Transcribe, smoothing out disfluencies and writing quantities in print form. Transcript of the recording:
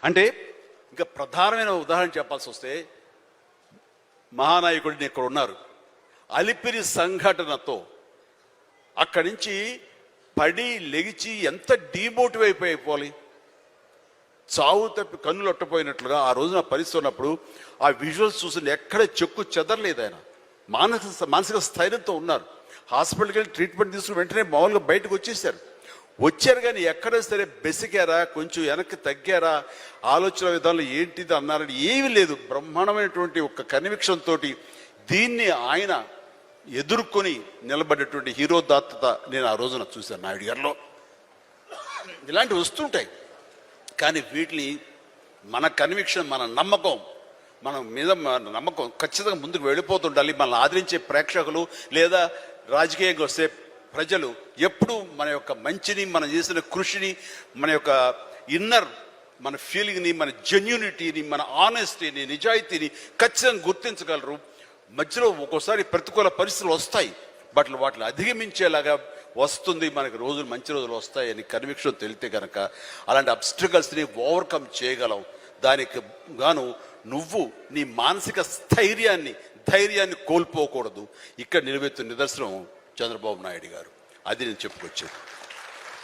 అంటే ఇంకా ప్రధానమైన ఉదాహరణ చెప్పాల్సి వస్తే మహానాయకుడిని ఇక్కడ ఉన్నారు. అలిపిరి సంఘటనతో అక్కడి నుంచి పడి లెగిచి ఎంత డిమోటివ్ అయిపోవాలి, చావు తప్పి కన్నులు అట్టపోయినట్లుగా ఆ రోజున పరిస్థితి ఉన్నప్పుడు ఆ విజువల్స్ చూసి ఎక్కడ చెక్కు చెదరలేదు. ఆయన మానసిక స్థైర్యంతో ఉన్నారు. హాస్పిటల్కి వెళ్ళి ట్రీట్మెంట్ తీసుకుని వెంటనే మామూలుగా బయటకు వచ్చారు కానీ ఎక్కడ సరే బెసికారా, కొంచెం వెనక్కి తగ్గారా, ఆలోచన విధానంలో ఏంటిది అన్నారని ఏమీ లేదు. బ్రహ్మాండమైనటువంటి ఒక కన్విక్షన్ తోటి దీన్ని ఆయన ఎదుర్కొని నిలబడేటువంటి హీరో దాత్తత నేను ఆ రోజున చూశాను నాయుడు గారిలో. ఇలాంటివి వస్తుంటాయి కానీ వీటిని మన కన్విక్షన్, మన నమ్మకం, మన మీద నమ్మకం ఖచ్చితంగా ముందుకు వెళ్ళిపోతుండాలి. మనల్ని ఆదరించే ప్రేక్షకులు లేదా రాజకీయంగా వస్తే ప్రజలు ఎప్పుడు మన యొక్క మంచిని, మనం చేసిన కృషిని, మన యొక్క ఇన్నర్ మన ఫీలింగ్ని, మన జెన్యూనిటీని, మన ఆనెస్టీని, నిజాయితీని ఖచ్చితంగా గుర్తించగలరు. మధ్యలో ఒక్కోసారి ప్రతికూల పరిస్థితులు వస్తాయి, బట్ వాటిని అధిగమించేలాగా వస్తుంది మనకి రోజులు, మంచి రోజులు వస్తాయని కన్విక్షన్ తెలితే కనుక అలాంటి అబ్స్ట్రకల్స్ని ఓవర్కమ్ చేయగలం. దానికి గాను నువ్వు నీ మానసిక ధైర్యాన్ని కోల్పోకూడదు. ఇక్కడ నిలబెత్తున్న నిదర్శనం చంద్రబాబు నాయుడు గారు. అది నేను చెప్పుకొచ్చేది.